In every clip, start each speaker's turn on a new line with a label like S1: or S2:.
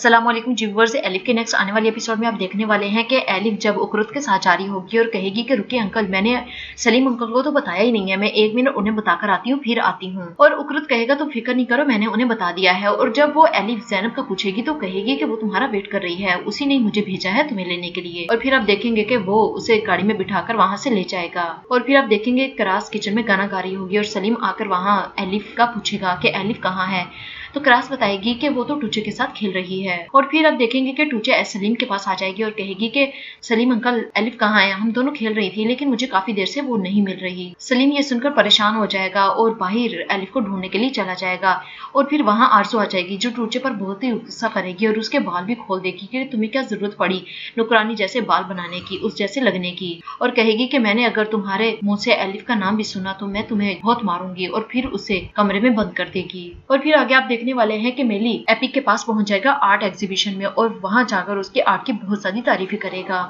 S1: अस्सलाम वालेकुम viewers, elif के नेक्स्ट आने वाले एपिसोड में आप देखने वाले हैं कि एलिफ जब उकरुत के साथ जा रही होगी और कहेगी कि रुकिए अंकल, मैंने सलीम अंकल को तो बताया ही नहीं है, मैं 1 मिनट उन्हें बताकर आती हूँ फिर आती हूँ। और उकरुत कहेगा तुम फिक्र नहीं करो, मैंने उन्हें बता दिया है। और जब वो एलिफ ज़ैनब को पूछेगी तो कहेगी कि वो तुम्हारा वेट कर रही है, उसी ने मुझे भेजा है तुम्हें लेने के लिए। और फिर आप देखेंगे कि वो उसे गाड़ी में बिठाकर वहां से ले जाएगा। और फिर आप देखेंगे क्रास किचन में गाना गा रही होगी और सलीम आकर वहां एलिफ का पूछेगा कि एलिफ कहाँ है, तो क्रास बताएगी कि वो तो टूचे के साथ खेल रही है। और फिर आप देखेंगे कि टूचे सलीम के पास आ जाएगी और कहेगी कि सलीम अंकल, एलिफ कहाँ है, हम दोनों खेल रही थी लेकिन मुझे काफी देर से वो नहीं मिल रही। सलीम ये सुनकर परेशान हो जाएगा और बाहर एलिफ को ढूंढने के लिए चला जाएगा। और फिर वहां आरजू आ जाएगी जो टूचे पर बहुत ही गुस्सा करेगी और उसके बाल भी खोल देगी कि तुम्हें क्या जरूरत पड़ी नौकरानी जैसे बाल बनाने की, उस जैसे लगने की। और कहेगी कि मैंने अगर तुम्हारे मुंह से एलिफ का नाम भी सुना तो मैं तुम्हें बहुत मारूंगी। और फिर उसे कमरे में बंद कर देगी। और फिर आगे आप देखने वाले हैं कि मेली एपिक के पास पहुंच जाएगा आर्ट एग्जीबिशन में और वहां जाकर उसके आर्ट की बहुत सारी तारीफें करेगा।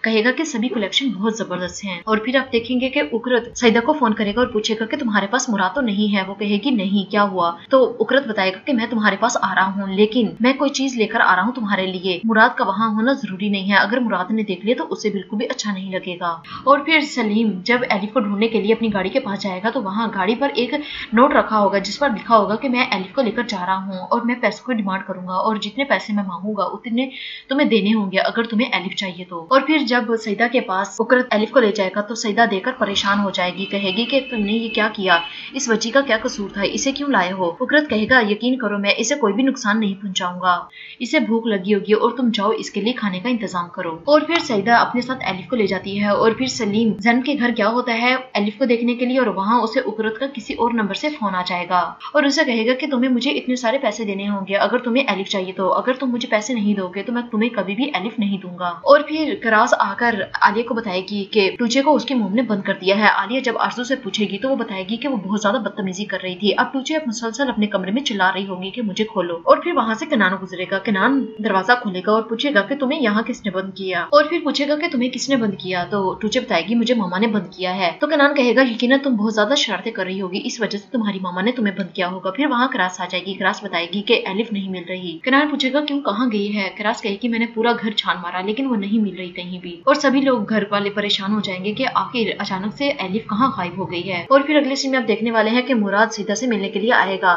S1: कहेगा कि सभी कलेक्शन बहुत जबरदस्त हैं। और फिर आप देखेंगे कि उकरत सईदा को फोन करेगा और पूछेगा कि तुम्हारे पास मुराद तो नहीं है। वो कहेगी नहीं, क्या हुआ? तो उकरत बताएगा कि मैं तुम्हारे पास आ रहा हूँ लेकिन मैं कोई चीज लेकर आ रहा हूँ तुम्हारे लिए। मुराद का वहां होना जरूरी नहीं है, अगर मुराद ने देख लिया तो उसे बिल्कुल भी अच्छा नहीं लगेगा। और फिर सलीम जब एलिफ को ढूंढने के लिए अपनी गाड़ी के पास जाएगा तो वहां गाड़ी पर एक नोट रखा होगा जिस पर लिखा होगा कि मैं एलिफ को लेकर जा रहा हूँ और मैं पैसों की डिमांड करूंगा और जितने पैसे मैं मांगूंगा उतने तुम्हें देने होंगे अगर तुम्हें एलिफ चाहिए तो। और फिर जब सईदा के पास उकरत एलिफ को ले जाएगा तो सईदा देकर परेशान हो जाएगी। कहेगी कि तुमने ये क्या किया, इस बच्ची का क्या कसूर था, इसे क्यों लाए हो? उकरत कहेगा यकीन करो मैं इसे कोई भी नुकसान नहीं पहुंचाऊंगा, इसे भूख लगी होगी और तुम जाओ इसके लिए खाने का इंतजाम करो। और फिर सईदा अपने साथ एलिफ को ले जाती है और फिर सलीम ज़ैनब के घर गया होता है एलिफ को देखने के लिए और वहां उसे उकरत का किसी और नंबर से फोन आ जाएगा और उसे कहेगा कि तुम्हें मुझे इतने सारे पैसे देने होंगे अगर तुम्हें एलिफ चाहिए तो, अगर तुम मुझे पैसे नहीं दोगे तो मैं तुम्हें कभी भी एलिफ नहीं दूंगा। और फिर करास आकर आलिया को बताएगी कि टूचे को उसकी मोम ने बंद कर दिया है। आलिया जब आरजू से पूछेगी तो वो बताएगी कि वो बहुत ज्यादा बदतमीजी कर रही थी। अब टूचे मुसलसल अपने कमरे में चिल्ला रही होगी कि मुझे खोलो। और फिर वहां से कनान गुजरेगा। कनान दरवाजा खोलेगा और पूछेगा कि तुम्हें यहाँ किसने बंद किया। और फिर पूछेगा कि तुम्हें किसने बंद किया, तो टूचे बताएगी मुझे मामा ने बंद किया है। तो कनान कहेगा यकीनन तुम बहुत ज्यादा शरारतें कर रही होगी, इस वजह से तुम्हारी मामा ने तुम्हें बंद किया होगा। फिर वहां क्रास आ जाएगी। क्रास बताएगी कि एलिफ नहीं मिल रही। कनान पूछेगा क्यों, कहाँ गई है? क्रास कहेगी मैंने पूरा घर छान मारा लेकिन वो नहीं मिल रही कहीं भी। और सभी लोग घर वाले परेशान हो जाएंगे कि आखिर अचानक से एलिफ कहाँ गायब हो गई है। और फिर अगले सीन में आप देखने वाले हैं कि मुराद सईदा से मिलने के लिए आएगा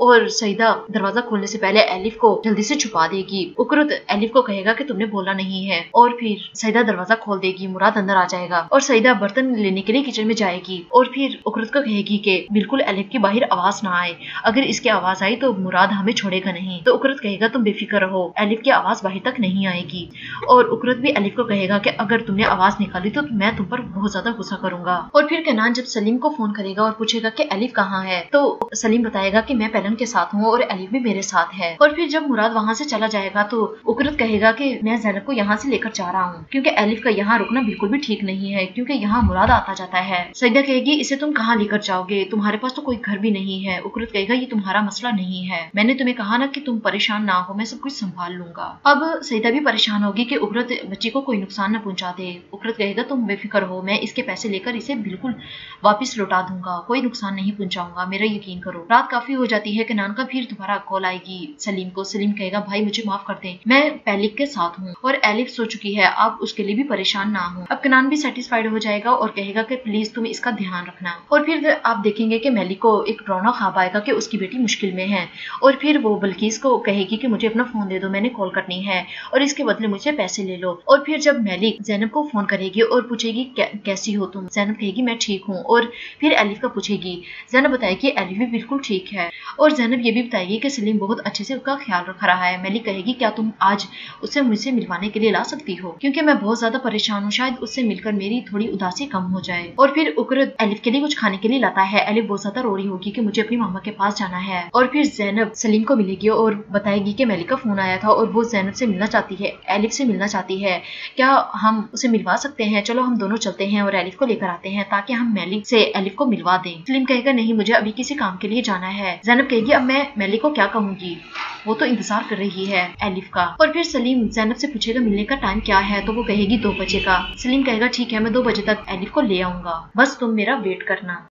S1: और सईदा दरवाजा खोलने से पहले एलिफ को जल्दी से छुपा देगी। उकरत एलिफ को कहेगा कि तुमने बोला नहीं है और फिर सईदा दरवाजा खोल देगी। मुराद अंदर आ जाएगा और सईदा बर्तन लेने के लिए किचन में जाएगी और फिर उकरत को कहेगी कि बिल्कुल एलिफ की बाहर आवाज ना आए, अगर इसकी आवाज आई तो मुराद हमें छोड़ेगा नहीं। तो उकरत कहेगा तुम बेफिक्र रहो, एलिफ की आवाज बाहर तक नहीं आएगी। और उकरत भी एलिफ को कहेगा कि अगर तुमने आवाज निकाली तो मैं तुम पर बहुत ज्यादा गुस्सा करूंगा। और फिर कनान जब सलीम को फोन करेगा और पूछेगा कि एलिफ कहाँ है, तो सलीम बताएगा कि मैं पेलन के साथ हूँ और एलिफ भी मेरे साथ है। और फिर जब मुराद वहां से चला जाएगा तो उकरत कहेगा कि मैं ज़ैनब को यहाँ से लेकर जा रहा हूँ क्योंकि एलिफ का यहाँ रुकना बिल्कुल भी ठीक नहीं है क्योंकि यहाँ मुराद आता जाता है। सईदा कहेगी इसे तुम कहाँ लेकर जाओगे, तुम्हारे पास तो कोई घर भी नहीं है। उकरत कहेगा ये तुम्हारा मसला नहीं है, मैंने तुम्हें कहा ना कि तुम परेशान ना हो, मैं सब कुछ संभाल लूंगा। अब सईदा भी परेशान होगी कि उकरत बच्ची को कोई नुकसान न पहुंचा दे। उकरत कहेगा तुम बेफिक्र हो, मैं इसके पैसे लेकर इसे बिल्कुल वापस लौटा दूंगा, कोई नुकसान नहीं पहुंचाऊंगा, मेरा यकीन करो। रात काफी हो जाती है। कनान का फिर दोबारा कॉल आएगी सलीम को। सलीम कहेगा भाई मुझे माफ कर दे, मैं पेलिक के साथ हूँ और एलिफ सो चुकी है, आप उसके लिए भी परेशान ना हो। अब कनान भी सेटिस्फाइड हो जाएगा और कहेगा कि प्लीज तुम इसका ध्यान रखना। और फिर आप देखेंगे कि मेली को एक डरावना ख्वाब आएगा कि उसकी बेटी मुश्किल में है और फिर वो बल्कीस को कहेगी कि मुझे अपना फोन दे दो, मैंने कॉल करनी है और इसके बदले मुझे पैसे ले लो। और फिर जब मेली ज़ैनब को फोन करेगी और पूछेगी कैसी हो तुम, ज़ैनब कहेगी मैं ठीक हूँ। और फिर एलिफ का पूछेगी, ज़ैनब बताएगी एलिफ भी बिल्कुल ठीक है और ज़ैनब ये भी बताएगी कि सलीम बहुत अच्छे से उसका ख्याल रख रहा है। मेली कहेगी क्या तुम आज उसे मुझसे मिलवाने के लिए ला सकती हो क्योंकि मैं बहुत ज्यादा परेशान हूँ, शायद उससे मिलकर मेरी थोड़ी उदासी कम हो जाए। और फिर उकरत एलिफ के लिए कुछ खाने के लिए लाता है। एलिफ बहुत ज्यादा रो रही होगी कि मुझे अपनी मामा के पास जाना है। और फिर ज़ैनब सलीम को मिलेगी और बताएगी कि मेली का फोन आया था और वो ज़ैनब से मिलना चाहती है, एलिफ से मिलना चाहती है, क्या हम उसे मिलवा सकते हैं? चलो हम दोनों चलते हैं और एलिफ को लेकर आते हैं ताकि हम मेली से एलिफ को मिलवा दें। सलीम कहेगा नहीं, मुझे अभी किसी काम के लिए जाना है। ज़ैनब कहेगी अब मैं मेली को क्या कहूंगी, वो तो इंतजार कर रही है एलिफ का। और फिर सलीम ज़ैनब से पूछेगा मिलने का टाइम क्या है, तो वो कहेगी 2 बजे का। सलीम कहेगा ठीक है, मैं 2 बजे तक एलिफ को ले आऊंगा, बस तुम मेरा वेट करना।